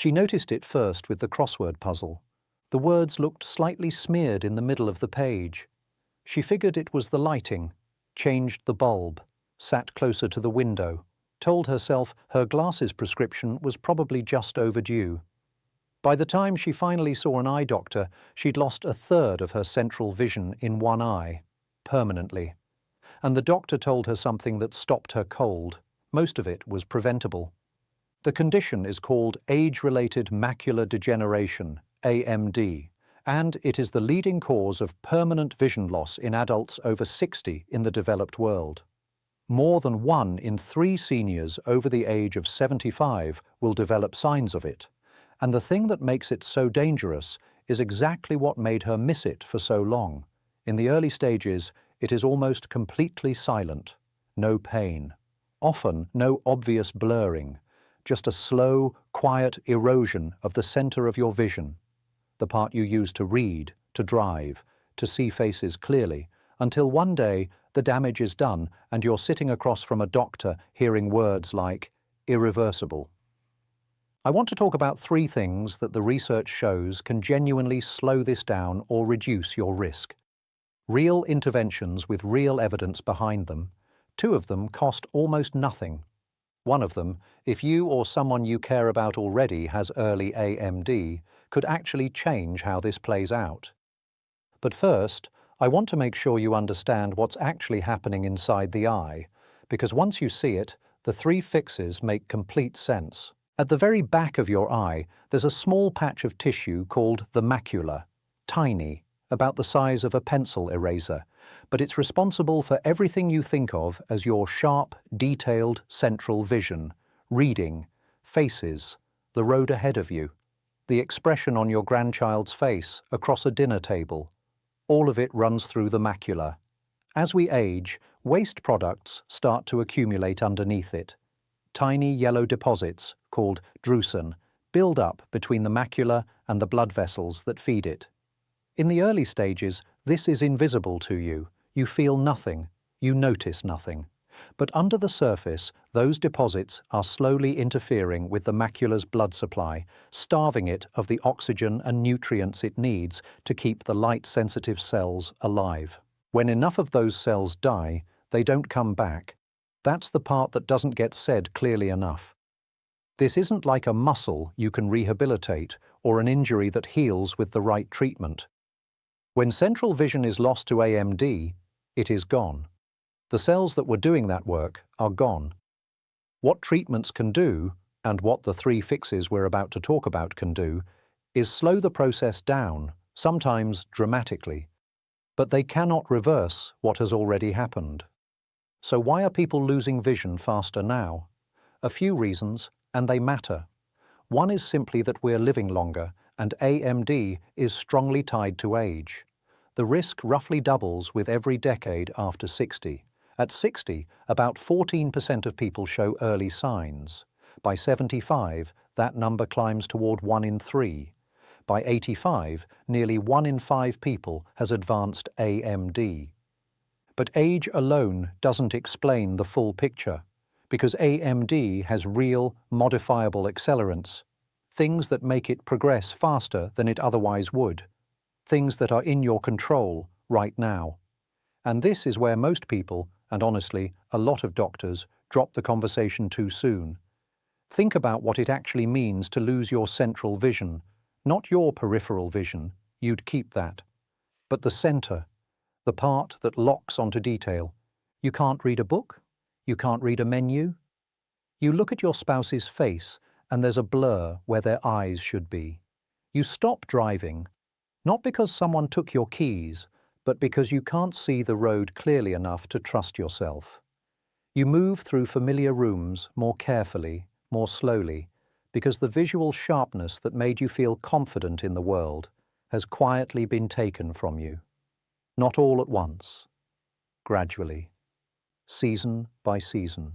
She noticed it first with the crossword puzzle. The words looked slightly smeared in the middle of the page. She figured it was the lighting, changed the bulb, sat closer to the window, told herself her glasses prescription was probably just overdue. By the time she finally saw an eye doctor, she'd lost a third of her central vision in one eye, permanently. And the doctor told her something that stopped her cold. Most of it was preventable. The condition is called age-related macular degeneration, AMD, and it is the leading cause of permanent vision loss in adults over 60 in the developed world. More than 1 in 3 seniors over the age of 75 will develop signs of it, and the thing that makes it so dangerous is exactly what made her miss it for so long. In the early stages, it is almost completely silent, no pain, often no obvious blurring, just a slow, quiet erosion of the center of your vision, the part you use to read, to drive, to see faces clearly, until one day the damage is done and you're sitting across from a doctor hearing words like irreversible. I want to talk about 3 things that the research shows can genuinely slow this down or reduce your risk. Real interventions with real evidence behind them. 2 of them cost almost nothing. One of them, if you or someone you care about already has early AMD, could actually change how this plays out. But first, I want to make sure you understand what's actually happening inside the eye, because once you see it, the 3 fixes make complete sense. At the very back of your eye, there's a small patch of tissue called the macula, tiny, about the size of a pencil eraser, but it's responsible for everything you think of as your sharp, detailed central vision, reading, faces, the road ahead of you, the expression on your grandchild's face across a dinner table. All of it runs through the macula. As we age, waste products start to accumulate underneath it. Tiny yellow deposits, called drusen, build up between the macula and the blood vessels that feed it. In the early stages, this is invisible to you. You feel nothing. You notice nothing. But under the surface, those deposits are slowly interfering with the macula's blood supply, starving it of the oxygen and nutrients it needs to keep the light-sensitive cells alive. When enough of those cells die, they don't come back. That's the part that doesn't get said clearly enough. This isn't like a muscle you can rehabilitate or an injury that heals with the right treatment. When central vision is lost to AMD, it is gone. The cells that were doing that work are gone. What treatments can do, and what the 3 fixes we're about to talk about can do, is slow the process down, sometimes dramatically. But they cannot reverse what has already happened. So why are people losing vision faster now? A few reasons, and they matter. One is simply that we're living longer, and AMD is strongly tied to age. The risk roughly doubles with every decade after 60. At 60, about 14% of people show early signs. By 75, that number climbs toward 1 in 3. By 85, nearly 1 in 5 people has advanced AMD. But age alone doesn't explain the full picture, because AMD has real, modifiable accelerants, things that make it progress faster than it otherwise would, things that are in your control right now. And this is where most people, and honestly, a lot of doctors, drop the conversation too soon. Think about what it actually means to lose your central vision, not your peripheral vision, you'd keep that, but the center, the part that locks onto detail. You can't read a book? You can't read a menu? You look at your spouse's face and there's a blur where their eyes should be. You stop driving, not because someone took your keys, but because you can't see the road clearly enough to trust yourself. You move through familiar rooms more carefully, more slowly, because the visual sharpness that made you feel confident in the world has quietly been taken from you. Not all at once, gradually, season by season.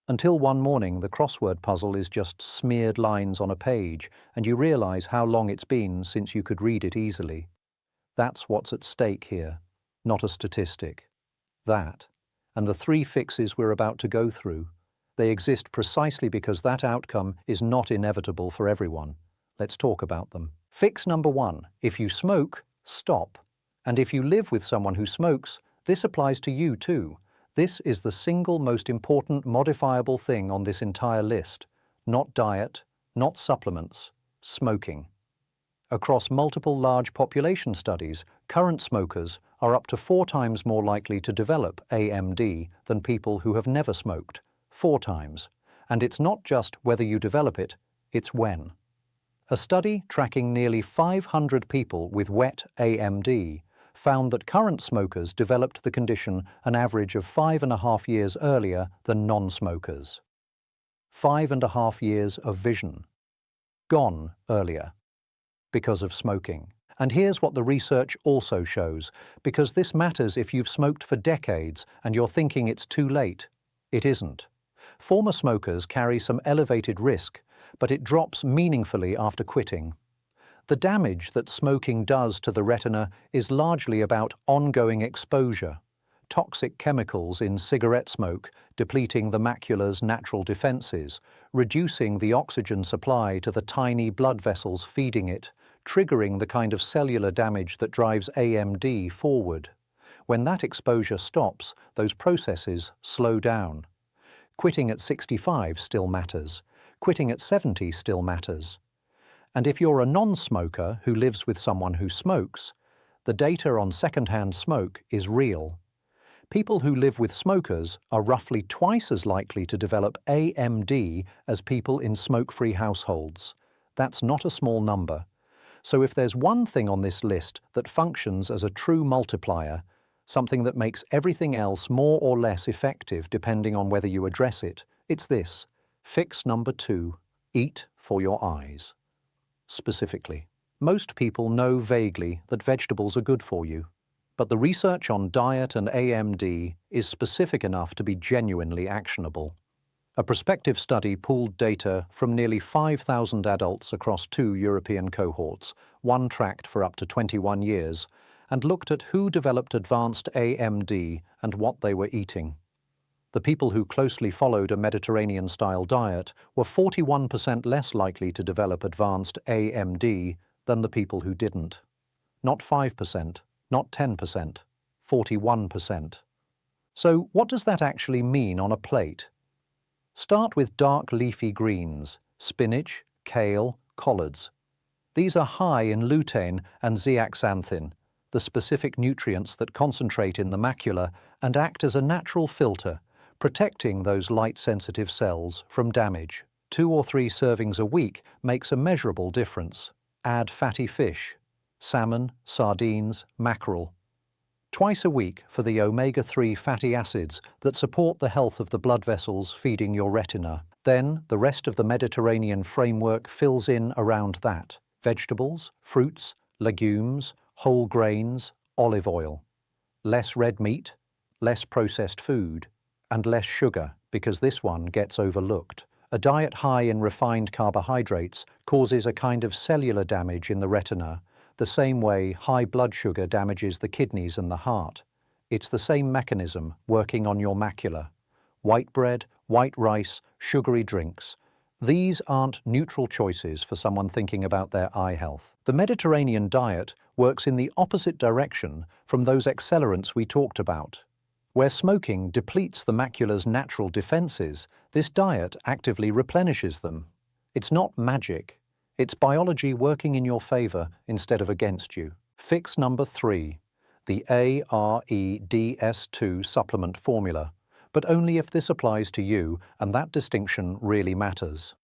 Until one morning the crossword puzzle is just smeared lines on a page and you realize how long it's been since you could read it easily. That's what's at stake here, not a statistic. That, and the 3 fixes we're about to go through, They exist precisely because that outcome is not inevitable for everyone. Let's talk about them. Fix number 1. If you smoke, stop. And if you live with someone who smokes, this applies to you too. This is the single most important modifiable thing on this entire list. Not diet, not supplements, smoking. Across multiple large population studies, current smokers are up to 4 times more likely to develop AMD than people who have never smoked. 4 times. And it's not just whether you develop it, it's when. A study tracking nearly 500 people with wet AMD found that current smokers developed the condition an average of 5.5 years earlier than non-smokers. 5.5 years of vision. Gone earlier. Because of smoking. And here's what the research also shows, because this matters if you've smoked for decades and you're thinking it's too late. It isn't. Former smokers carry some elevated risk, but it drops meaningfully after quitting. The damage that smoking does to the retina is largely about ongoing exposure. Toxic chemicals in cigarette smoke depleting the macula's natural defenses, reducing the oxygen supply to the tiny blood vessels feeding it, triggering the kind of cellular damage that drives AMD forward. When that exposure stops, those processes slow down. Quitting at 65 still matters. Quitting at 70 still matters. And if you're a non-smoker who lives with someone who smokes, the data on secondhand smoke is real. People who live with smokers are roughly twice as likely to develop AMD as people in smoke-free households. That's not a small number. So if there's one thing on this list that functions as a true multiplier, something that makes everything else more or less effective depending on whether you address it, it's this. Fix number 2. Eat for your eyes. Specifically, most people know vaguely that vegetables are good for you, but the research on diet and AMD is specific enough to be genuinely actionable. A prospective study pooled data from nearly 5,000 adults across 2 European cohorts, one tracked for up to 21 years, and looked at who developed advanced AMD and what they were eating. The people who closely followed a Mediterranean-style diet were 41% less likely to develop advanced AMD than the people who didn't. Not 5%, not 10%, 41%. So what does that actually mean on a plate? Start with dark leafy greens, spinach, kale, collards. These are high in lutein and zeaxanthin, the specific nutrients that concentrate in the macula and act as a natural filter, protecting those light-sensitive cells from damage. 2 or 3 servings a week makes a measurable difference. Add fatty fish, salmon, sardines, mackerel. Twice a week for the omega-3 fatty acids that support the health of the blood vessels feeding your retina. Then the rest of the Mediterranean framework fills in around that. Vegetables, fruits, legumes, whole grains, olive oil. Less red meat, less processed food, and less sugar, because this one gets overlooked. A diet high in refined carbohydrates causes a kind of cellular damage in the retina, the same way high blood sugar damages the kidneys and the heart. It's the same mechanism working on your macula. White bread, white rice, sugary drinks. These aren't neutral choices for someone thinking about their eye health. The Mediterranean diet works in the opposite direction from those accelerants we talked about. Where smoking depletes the macula's natural defenses, this diet actively replenishes them. It's not magic. It's biology working in your favor instead of against you. Fix number 3, the AREDS2 supplement formula, but only if this applies to you, and that distinction really matters.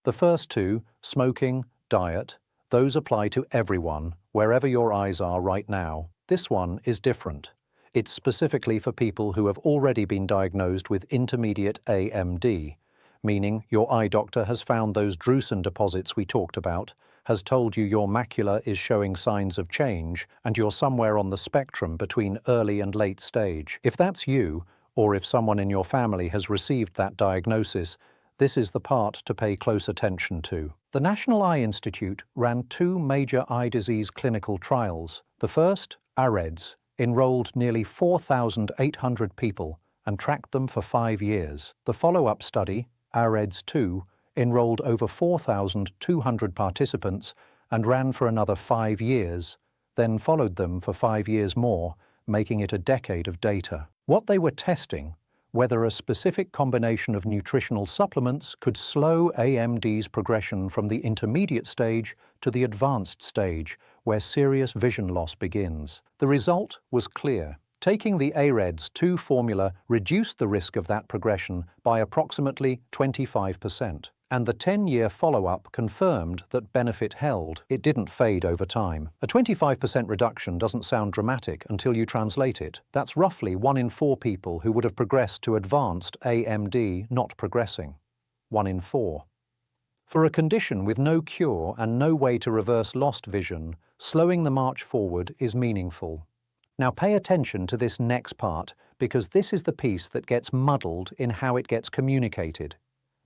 The first 2, smoking, diet, those apply to everyone, wherever your eyes are right now. This one is different. It's specifically for people who have already been diagnosed with intermediate AMD, meaning your eye doctor has found those drusen deposits we talked about, has told you your macula is showing signs of change, and you're somewhere on the spectrum between early and late stage. If that's you, or if someone in your family has received that diagnosis, this is the part to pay close attention to. The National Eye Institute ran 2 major eye disease clinical trials. The first, AREDS, enrolled nearly 4,800 people and tracked them for 5 years. The follow-up study, Eyesight 2, enrolled over 4,200 participants and ran for another 5 years, then followed them for 5 years more, making it a decade of data. What they were testing, whether a specific combination of nutritional supplements could slow AMD's progression from the intermediate stage to the advanced stage, where serious vision loss begins. The result was clear. Taking the Eyesight 2 formula reduced the risk of that progression by approximately 25%. And the 10-year follow-up confirmed that benefit held. It didn't fade over time. A 25% reduction doesn't sound dramatic until you translate it. That's roughly 1 in 4 people who would have progressed to advanced AMD not progressing. 1 in 4. For a condition with no cure and no way to reverse lost vision, slowing the march forward is meaningful. Now pay attention to this next part, because this is the piece that gets muddled in how it gets communicated.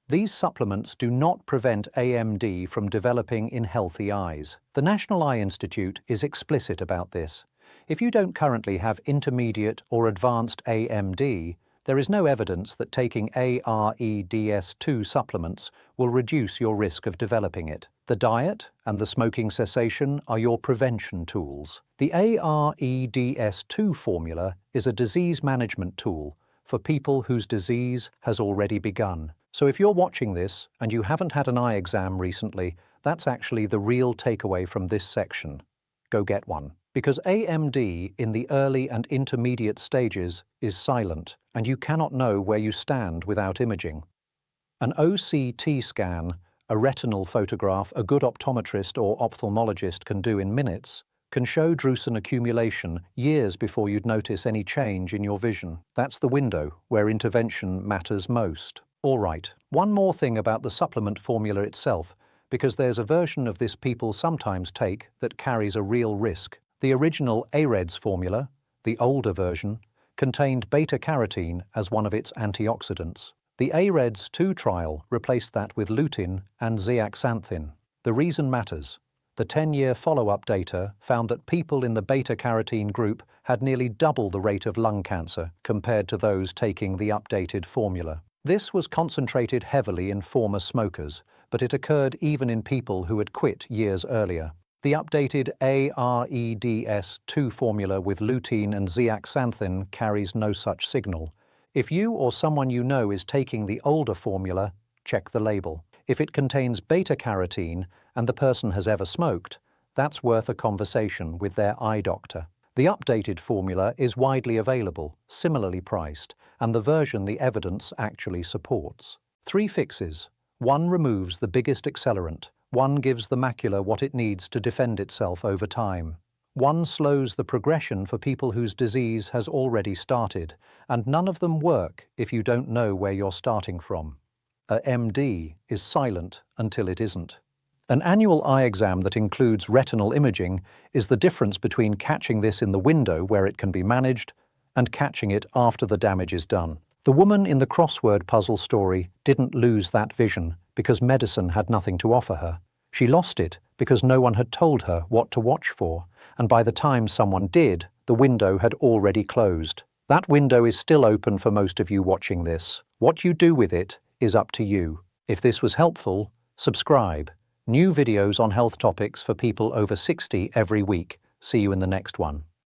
These supplements do not prevent AMD from developing in healthy eyes. The National Eye Institute is explicit about this. If you don't currently have intermediate or advanced AMD, there is no evidence that taking AREDS2 supplements will reduce your risk of developing it. The diet and the smoking cessation are your prevention tools. The AREDS2 formula is a disease management tool for people whose disease has already begun. So if you're watching this and you haven't had an eye exam recently, that's actually the real takeaway from this section. Go get one. Because AMD in the early and intermediate stages is silent, and you cannot know where you stand without imaging. An OCT scan, a retinal photograph a good optometrist or ophthalmologist can do in minutes, can show drusen accumulation years before you'd notice any change in your vision. That's the window where intervention matters most. All right, one more thing about the supplement formula itself, because there's a version of this people sometimes take that carries a real risk. The original Eyesight formula, the older version, contained beta-carotene as one of its antioxidants. The Eyesight 2 trial replaced that with lutein and zeaxanthin. The reason matters. The 10-year follow-up data found that people in the beta-carotene group had nearly double the rate of lung cancer compared to those taking the updated formula. This was concentrated heavily in former smokers, but it occurred even in people who had quit years earlier. The updated AREDS2 formula with lutein and zeaxanthin carries no such signal. If you or someone you know is taking the older formula, check the label. If it contains beta-carotene and the person has ever smoked, that's worth a conversation with their eye doctor. The updated formula is widely available, similarly priced, and the version the evidence actually supports. 3 fixes. 1 removes the biggest accelerant. 1 gives the macula what it needs to defend itself over time. 1 slows the progression for people whose disease has already started, and none of them work if you don't know where you're starting from. A MD is silent until it isn't. An annual eye exam that includes retinal imaging is the difference between catching this in the window where it can be managed and catching it after the damage is done. The woman in the crossword puzzle story didn't lose that vision because medicine had nothing to offer her. She lost it because no one had told her what to watch for, and by the time someone did, the window had already closed. That window is still open for most of you watching this. What you do with it is up to you. If this was helpful, subscribe. New videos on health topics for people over 60 every week. See you in the next one.